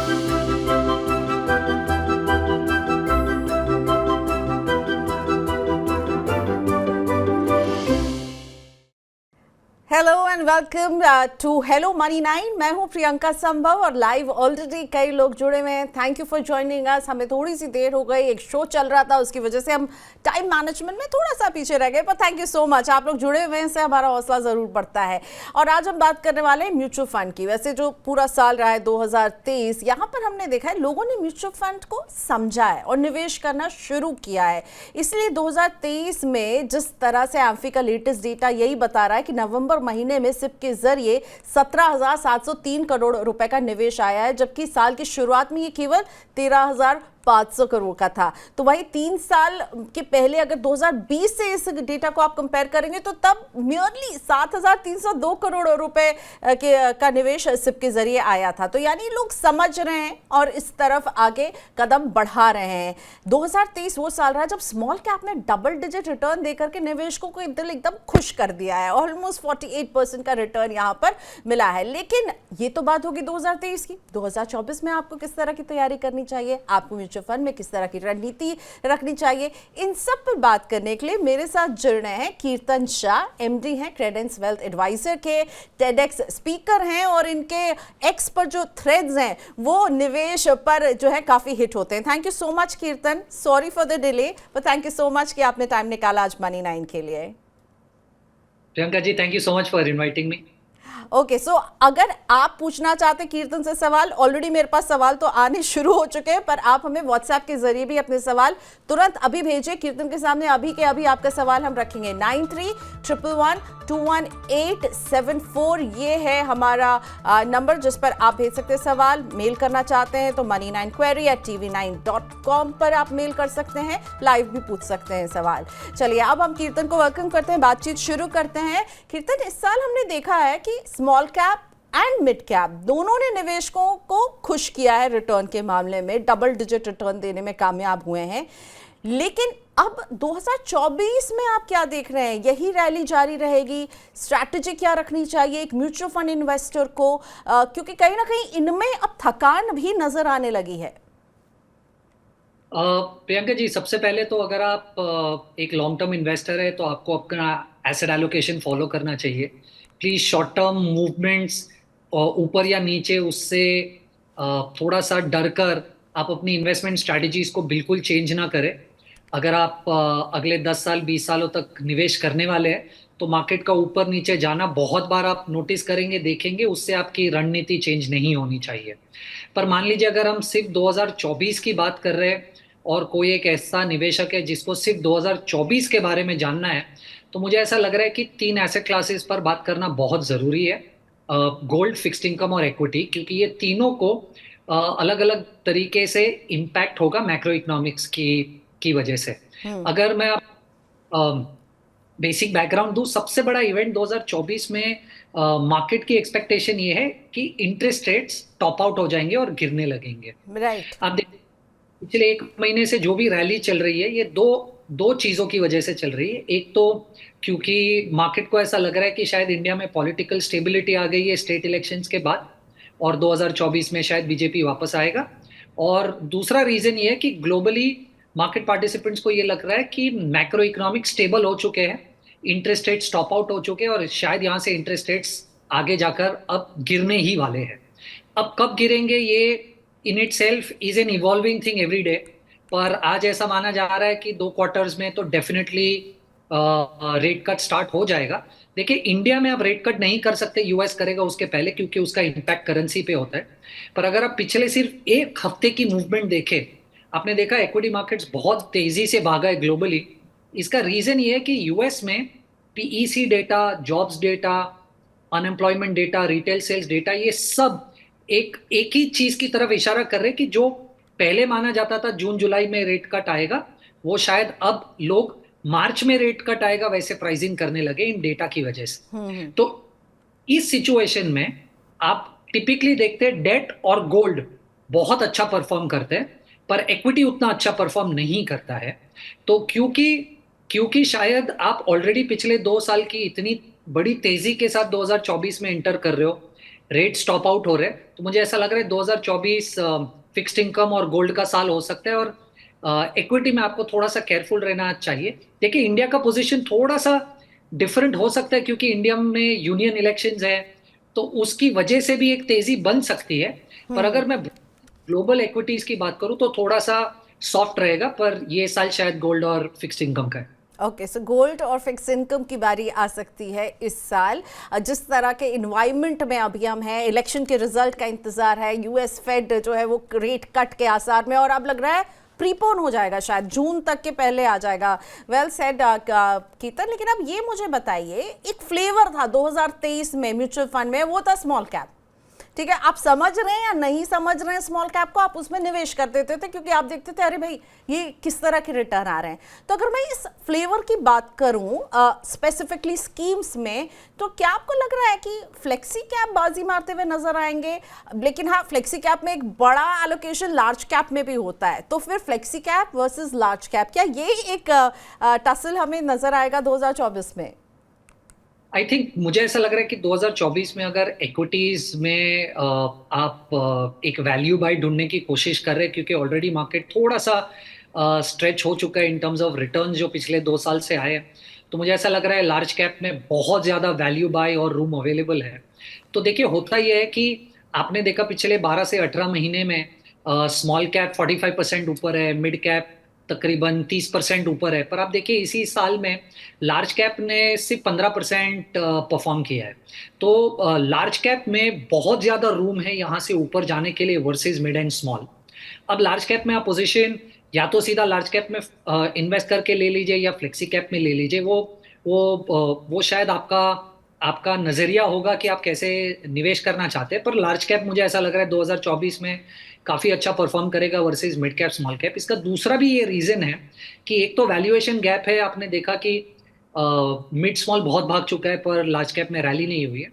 Hello and welcome to hello money 9। मैं हूं प्रियंका संभव और लाइव ऑलरेडी कई लोग जुड़े हुए हैं। Thank you for joining us. हमें थोड़ी सी देर हो गई, एक शो चल रहा था, उसकी वजह से हम टाइम मैनेजमेंट में थोड़ा सा पीछे रह गए, पर थैंक यू सो मच। आप लोग जुड़े हुए हैं, से हमारा हौसला ज़रूर बढ़ता है। और आज हम बात करने वाले हैं म्यूचुअल फंड की। वैसे जो पूरा साल रहा है 2023, यहाँ पर हमने देखा है लोगों ने म्यूचुअल फंड को समझा है और निवेश करना शुरू किया है। इसलिए 2023 में जिस तरह से एम्फी का लेटेस्ट डेटा यही बता रहा है कि नवंबर महीने में सिप के जरिए 17,703 करोड़ रुपए का निवेश आया है, जबकि साल की शुरुआत में ये केवल 13,500 करोड़ का था। तो वही 3 साल के पहले अगर 2020 से इस डेटा को आप कंपेयर करेंगे तो तब मियरली 7,302 करोड़ रुपए का निवेश सिप के जरिए आया था। तो यानी लोग समझ रहे हैं और इस तरफ आगे कदम बढ़ा रहे हैं। 2023 वो साल रहा जब स्मॉल कैप ने डबल डिजिट रिटर्न देकर के निवेशकों को दिल एकदम खुश कर दिया है। ऑलमोस्ट 48% का रिटर्न यहाँ पर मिला है। लेकिन ये तो बात होगी 2023 की। 2024 में आपको किस तरह की तैयारी करनी चाहिए, आपको म्यूचुअल फंड में किस तरह की रणनीति रखनी चाहिए, इन सब पर बात करने के लिए मेरे साथ जुड़ रहे हैं कीर्तन शाह। एमडी हैं क्रेडेंस वेल्थ एडवाइजर के, टेडेक्स स्पीकर हैं और इनके एक्स पर जो थ्रेड्स हैं वो निवेश पर जो है काफी हिट होते हैं। Thank you so much Kirtan, sorry for the delay, but thank you so much कि आपने टाइम निकाला आज मनी 9 के लिए। Priyanka ji, thank you so much for inviting me. Okay, so अगर आप पूछना चाहते कीर्तन से सवाल, ऑलरेडी मेरे पास सवाल तो आने शुरू हो चुके हैं, पर आप हमें व्हाट्सएप के जरिए भी अपने सवाल तुरंत अभी भेजिए। कीर्तन के सामने अभी के अभी आपका सवाल हम रखेंगे। 9311211874 ये है हमारा नंबर जिस पर आप भेज सकते हैं सवाल। मेल करना चाहते हैं तो money9query@tv9.com पर आप मेल कर सकते हैं, लाइव भी पूछ सकते हैं सवाल। चलिए अब हम कीर्तन को वेलकम करते हैं, बातचीत शुरू करते हैं। कीर्तन, इस साल हमने देखा है कि small cap and mid cap दोनों ने निवेशकों को खुश किया है रिटर्न के मामले में, डबल डिजिट रिटर्न देने में कामयाब हुए हैं। लेकिन अब 2024 में आप क्या देख रहे हैं? यही रैली जारी रहेगी? स्ट्रैटेजी क्या रखनी चाहिए एक म्यूचुअल फंड इन्वेस्टर को, क्योंकि कहीं ना कहीं इनमें अब थकान भी नजर आने लगी है। प्रियंका जी, सबसे पहले तो अगर आप एक लॉन्ग टर्म इन्वेस्टर है तो आपको अपना एसेट एलोकेशन फॉलो करना चाहिए। प्लीज शॉर्ट टर्म मूवमेंट्स ऊपर या नीचे उससे थोड़ा सा डर कर आप अपनी इन्वेस्टमेंट स्ट्रैटेजीज को बिल्कुल चेंज ना करें। अगर आप अगले 10 साल 20 सालों तक निवेश करने वाले हैं तो मार्केट का ऊपर नीचे जाना बहुत बार आप नोटिस करेंगे, देखेंगे, उससे आपकी रणनीति चेंज नहीं होनी चाहिए। पर मान लीजिए अगर हम सिर्फ 2024 की बात कर रहे हैं और कोई एक ऐसा निवेशक है जिसको सिर्फ 2024 के बारे में जानना है, तो मुझे ऐसा लग रहा है कि 3 एसेट क्लासेस पर बात करना बहुत ज़रूरी है, गोल्ड, फिक्स्ड इनकम और इक्विटी, क्योंकि ये तीनों को अलग अलग तरीके से इम्पैक्ट होगा मैक्रो इकोनॉमिक्स की वजह से। अगर मैं बेसिक बैकग्राउंड दूं, सबसे बड़ा इवेंट 2024 में मार्केट की एक्सपेक्टेशन ये है कि इंटरेस्ट रेट्स टॉप आउट हो जाएंगे और गिरने लगेंगे। राइट। आप देखिए पिछले 1 महीने से जो भी रैली चल रही है ये दो चीजों की वजह से चल रही है। एक तो क्योंकि मार्केट को ऐसा लग रहा है कि शायद इंडिया में पॉलिटिकल स्टेबिलिटी आ गई है स्टेट इलेक्शंस के बाद और 2024 में शायद बीजेपी वापस आएगा। और दूसरा रीजन ये है कि ग्लोबली मार्केट पार्टिसिपेंट्स को ये लग रहा है कि मैक्रो इकोनॉमिक स्टेबल हो चुके हैं, इंटरेस्ट रेट्स टॉप आउट हो चुके हैं और शायद यहाँ से इंटरेस्ट रेट्स आगे जाकर अब गिरने ही वाले हैं। अब कब गिरेंगे ये in it self is an evolving thing every day, पर आज ऐसा माना जा रहा है कि 2 क्वार्टर्स में तो डेफिनेटली रेट कट स्टार्ट हो जाएगा। देखिए इंडिया में अब रेट कट नहीं कर सकते, यूएस करेगा उसके पहले क्योंकि उसका इम्पैक्ट करेंसी पे होता है। पर अगर आप पिछले सिर्फ 1 हफ्ते की मूवमेंट देखें, आपने देखा इक्विटी मार्केट्स बहुत तेजी से भागा है ग्लोबली। इसका रीजन ये है कि यूएस में PEC data, jobs data, unemployment data, retail sales data, ये सब एक ही चीज की तरफ इशारा कर रहे हैं कि जो पहले माना जाता था जून जुलाई में रेट कट आएगा, वो शायद अब लोग मार्च में रेट कट आएगा वैसे प्राइसिंग करने लगे इन डेटा की वजह से। तो इस सिचुएशन में आप टिपिकली देखते हैं डेट और गोल्ड बहुत अच्छा परफॉर्म करते हैं पर इक्विटी उतना अच्छा परफॉर्म नहीं करता है। तो क्योंकि शायद आप ऑलरेडी पिछले 2 साल की इतनी बड़ी तेजी के साथ 2024 में एंटर कर रहे हो, रेट स्टॉप आउट हो रहे हैं, तो मुझे ऐसा लग रहा है 2024 फिक्स्ड इनकम और गोल्ड का साल हो सकता है। और इक्विटी में आपको थोड़ा सा केयरफुल रहना चाहिए। देखिए इंडिया का पोजीशन थोड़ा सा डिफरेंट हो सकता है, क्योंकि इंडिया में यूनियन इलेक्शंस है, तो उसकी वजह से भी एक तेजी बन सकती है। पर अगर मैं ग्लोबल इक्विटीज की बात करूं तो थोड़ा सा सॉफ्ट रहेगा, पर ये साल शायद गोल्ड और फिक्स्ड इनकम का है। ओके, सो गोल्ड और फिक्स इनकम की बारी आ सकती है इस साल। जिस तरह के इन्वायरमेंट में अभी हम हैं, इलेक्शन के रिजल्ट का इंतजार है, यूएस फेड जो है वो रेट कट के आसार में, और अब लग रहा है प्रीपोन हो जाएगा, शायद जून तक के पहले आ जाएगा। वेल सेड कीर्तन। लेकिन अब ये मुझे बताइए, एक फ्लेवर था 2023 में म्यूचुअल फंड में, वो था स्मॉल कैप। ठीक है, आप समझ रहे हैं या नहीं समझ रहे हैं स्मॉल कैप को, आप उसमें निवेश कर देते थे क्योंकि आप देखते थे अरे भाई ये किस तरह के रिटर्न आ रहे हैं। तो अगर मैं इस फ्लेवर की बात करूं स्पेसिफिकली स्कीम्स में, तो क्या आपको लग रहा है कि फ्लेक्सी कैप बाजी मारते हुए नजर आएंगे? लेकिन हाँ, फ्लेक्सी कैप में एक बड़ा एलोकेशन लार्ज कैप में भी होता है, तो फिर flexi cap versus large cap, क्या ये एक टसल हमें नजर आएगा 2024 में? आई थिंक मुझे ऐसा लग रहा है कि 2024 में अगर इक्विटीज में आप एक वैल्यू बाय ढूंढने की कोशिश कर रहे हैं, क्योंकि ऑलरेडी मार्केट थोड़ा सा स्ट्रेच हो चुका है इन टर्म्स ऑफ रिटर्न जो पिछले 2 साल से आए हैं, तो मुझे ऐसा लग रहा है लार्ज कैप में बहुत ज्यादा वैल्यू बाय और रूम अवेलेबल है। तो देखिए होता यह है कि आपने देखा पिछले 12 से 18 महीने में स्मॉल कैप 45% ऊपर है, मिड कैप तकरीबन 30% ऊपर है, पर आप देखिए इसी साल में लार्ज कैप ने सिर्फ 15% परफॉर्म किया है। तो लार्ज कैप में बहुत ज्यादा रूम है यहाँ से ऊपर जाने के लिए वर्सेस मिड एंड स्मॉल। अब लार्ज कैप में आप पोजीशन या तो सीधा लार्ज कैप में इन्वेस्ट करके ले लीजिए या फ्लेक्सी कैप में ले लीजिए, वो शायद आपका आपका नजरिया होगा कि आप कैसे निवेश करना चाहते हैं। पर लार्ज कैप मुझे ऐसा लग रहा है 2024 में काफी अच्छा परफॉर्म करेगा versus mid cap small cap. इसका दूसरा भी ये रीजन है कि एक तो वैल्यूएशन गैप है, आपने देखा कि मिड स्मॉल बहुत भाग चुका है पर लार्ज कैप में रैली नहीं हुई है।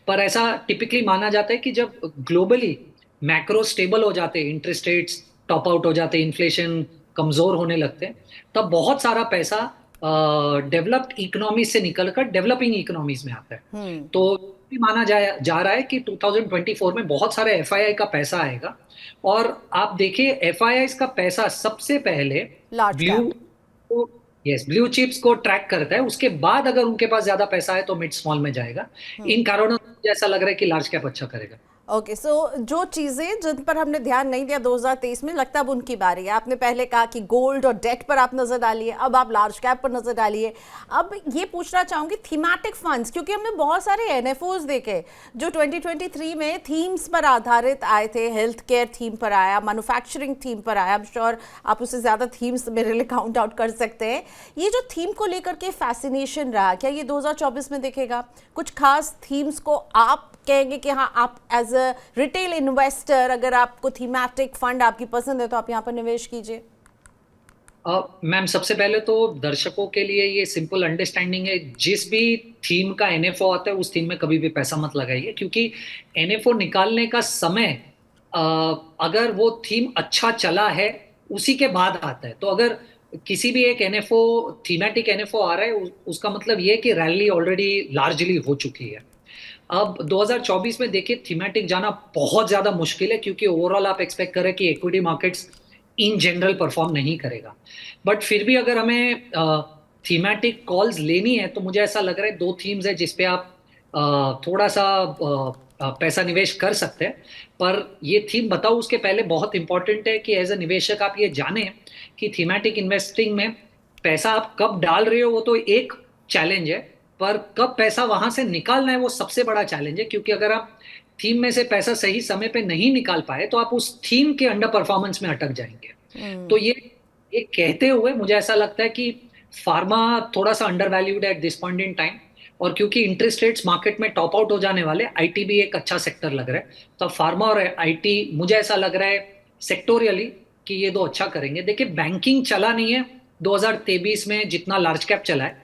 पर ऐसा टिपिकली माना जाता है कि जब ग्लोबली मैक्रो स्टेबल हो जाते हैं, इंटरेस्ट रेट्स टॉप आउट हो जाते हैं, इन्फ्लेशन कमजोर होने लगते हैं, तब बहुत सारा पैसा डेवलप्ड इकोनॉमीज से निकलकर डेवलपिंग इकोनॉमीज में आता है। तो भी माना जा रहा है कि 2024 में बहुत सारे एफआईआई का पैसा आएगा, और आप देखिए एफआईआई का पैसा सबसे पहले large blue cap. Blue chips को ट्रैक करता है, उसके बाद अगर उनके पास ज्यादा पैसा है तो मिड स्मॉल में जाएगा। इन कारणों से मुझे ऐसा लग रहा है कि लार्ज कैप अच्छा करेगा। ओके, सो जो चीज़ें जिन पर हमने ध्यान नहीं दिया 2023 में, लगता है अब उनकी बारी है। आपने पहले कहा कि गोल्ड और डेट पर आप नज़र डालिए, अब आप लार्ज कैप पर नज़र डालिए। अब ये पूछना चाहूँगी थीमेटिक फंड्स, क्योंकि हमने बहुत सारे एनएफओज देखे जो 2023 में थीम्स पर आधारित आए थे। हेल्थ केयर थीम पर आया, मैन्युफैक्चरिंग थीम पर आया, आई एम श्योर आप उससे ज़्यादा थीम्स मेरे लिए काउंट आउट कर सकते हैं। ये जो थीम को लेकर के फैसिनेशन रहा, क्या ये 2024 में दिखेगा? कुछ खास थीम्स को आप कहेंगे कि हाँ, आप एज अ रिटेल इन्वेस्टर अगर आपको थीमेटिक फंड आपकी पसंद है तो आप यहाँ पर निवेश कीजिए? मैम सबसे पहले तो दर्शकों के लिए ये सिंपल अंडरस्टैंडिंग है, जिस भी थीम का एनएफओ आता है उस थीम में कभी भी पैसा मत लगाइए, क्योंकि एनएफओ निकालने का समय अगर वो थीम अच्छा चला है उसी के बाद आता है। तो अगर किसी भी एक एनएफओ थीमेटिक एनएफओ आ रहा है उसका मतलब ये कि रैली ऑलरेडी लार्जली हो चुकी है। अब 2024 में देखिए थीमेटिक जाना बहुत ज्यादा मुश्किल है, क्योंकि ओवरऑल आप एक्सपेक्ट करें कि equity markets in general perform नहीं करेगा। बट फिर भी अगर हमें थीमेटिक कॉल्स लेनी है तो मुझे ऐसा लग रहा है दो थीम्स है जिसपे आप थोड़ा सा पैसा निवेश कर सकते हैं। पर ये थीम बताओ उसके पहले बहुत इंपॉर्टेंट है कि एज अ निवेशक आप ये जाने कि थीमेटिक इन्वेस्टिंग में पैसा आप कब डाल रहे हो वो तो एक चैलेंज है, पर कब पैसा वहां से निकालना है वो सबसे बड़ा चैलेंज है। क्योंकि अगर आप थीम में से पैसा सही समय पे नहीं निकाल पाए तो आप उस थीम के अंडर परफॉर्मेंस में अटक जाएंगे। तो ये कहते हुए मुझे ऐसा लगता है कि फार्मा थोड़ा सा अंडर वैल्यूड है at this point in time, और क्योंकि इंटरेस्ट रेट्स मार्केट में टॉप आउट हो जाने वाले, आईटी भी एक अच्छा सेक्टर लग रहा है। तो फार्मा और आईटी मुझे ऐसा लग रहा है सेक्टोरियली कि ये दो अच्छा करेंगे। देखिए बैंकिंग चला नहीं है 2023 में जितना लार्ज कैप चला है,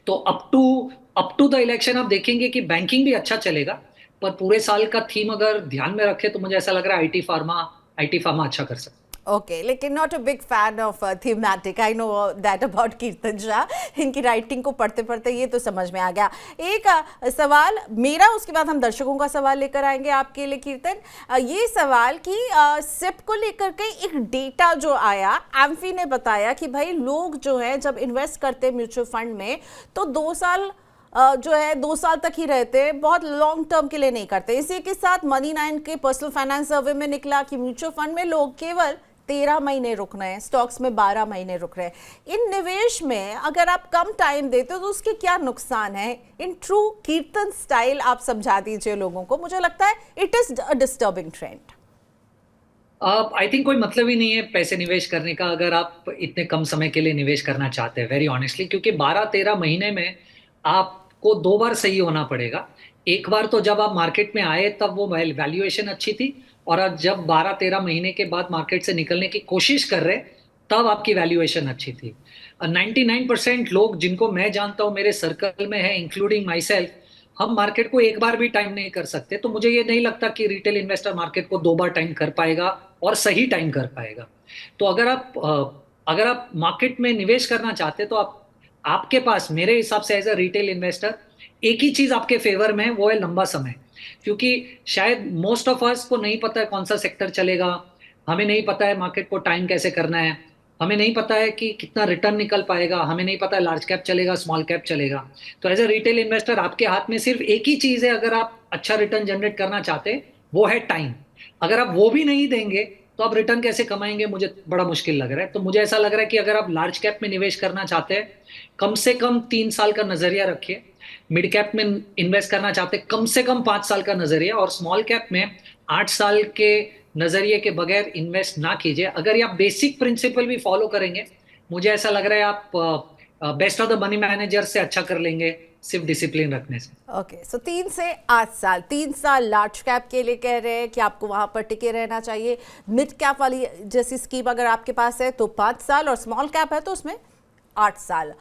तो अप टू द इलेक्शन आप देखेंगे कि बैंकिंग भी अच्छा चलेगा। पर पूरे साल का थीम अगर ध्यान में रखे तो मुझे ऐसा लग रहा है आईटी फार्मा अच्छा कर सकता है। ओके, लेकिन not a big fan of thematic, I know that about कीर्तन शाह। इनकी राइटिंग को पढ़ते पढ़ते ये तो समझ में आ गया। एक सवाल मेरा, उसके बाद हम दर्शकों का सवाल लेकर आएंगे आपके लिए कीर्तन। ये सवाल कि सिप को लेकर के एक डेटा जो आया, एम्फी ने बताया कि भाई लोग जो है जब इन्वेस्ट करते हैं म्यूचुअल फंड में तो 2 साल जो है 2 साल तक ही रहते हैं, बहुत लॉन्ग टर्म के लिए नहीं करते। इसी के साथ मनी 9 के पर्सनल फाइनेंस सर्वे में निकला कि म्यूचुअल फंड में लोग केवल 13 महीने रुक रहे हैं, स्टॉक्स में 12 महीने रुक रहे हैं। इन निवेश में अगर आप कम टाइम देते हो तो उसके क्या नुकसान है? इन ट्रू कीर्तन स्टाइल आप समझा दीजिए लोगों को। मुझे लगता है it is a disturbing trend. I think कोई मतलब ही नहीं है पैसे निवेश करने का अगर आप इतने कम समय के लिए निवेश करना चाहते हैं, वेरी ऑनेस्टली, क्योंकि 12-13 महीने में आपको 2 बार सही होना पड़ेगा। एक बार तो जब आप मार्केट में आए तब वो वैल्यूएशन अच्छी थी, और आज जब 12-13 महीने के बाद मार्केट से निकलने की कोशिश कर रहे तब आपकी वैल्यूएशन अच्छी थी। 99% लोग जिनको मैं जानता हूं मेरे सर्कल में है, इंक्लूडिंग माई सेल्फ, हम मार्केट को एक बार भी टाइम नहीं कर सकते। तो मुझे ये नहीं लगता कि रिटेल इन्वेस्टर मार्केट को 2 बार टाइम कर पाएगा और सही टाइम कर पाएगा। तो अगर आप मार्केट में निवेश करना चाहते तो आपके पास मेरे हिसाब से एज अ रिटेल इन्वेस्टर एक ही चीज आपके फेवर में है, वो है लंबा समय। क्योंकि शायद मोस्ट ऑफ अस को नहीं पता है कौन सा सेक्टर चलेगा, हमें नहीं पता है मार्केट को टाइम कैसे करना है, हमें नहीं पता है कि कितना रिटर्न निकल पाएगा, हमें नहीं पता है लार्ज कैप चलेगा स्मॉल कैप चलेगा। तो एज अ रिटेल इन्वेस्टर आपके हाथ में सिर्फ एक ही चीज है, अगर आप अच्छा रिटर्न जनरेट करना चाहते हैं, वो है टाइम। अगर आप वो भी नहीं देंगे तो आप रिटर्न कैसे कमाएंगे, मुझे बड़ा मुश्किल लग रहा है। तो मुझे ऐसा लग रहा है कि अगर आप लार्ज कैप में निवेश करना चाहते हैं, कम से कम 3 साल का नजरिया रखिए। मिड कैप में इन्वेस्ट करना चाहते हैं, कम से कम 5 साल का नजरिया, और स्मॉल कैप में 8 साल के नजरिए के बगैर इन्वेस्ट ना कीजिए। अगर ये आप बेसिक प्रिंसिपल भी फॉलो करेंगे, मुझे ऐसा लग रहा है आप best of the money manager से अच्छा कर लेंगे सिर्फ डिसिप्लिन रखने से। ओके, सो 3 से 8 साल, 3 साल लार्ज कैप के लिए कह रहे हैं कि आपको वहां पर टिके रहना चाहिए। मिड कैप वाली जैसी स्कीम अगर आपके पास है तो 5 साल, और स्मॉल कैप है तो उसमें 8 साल।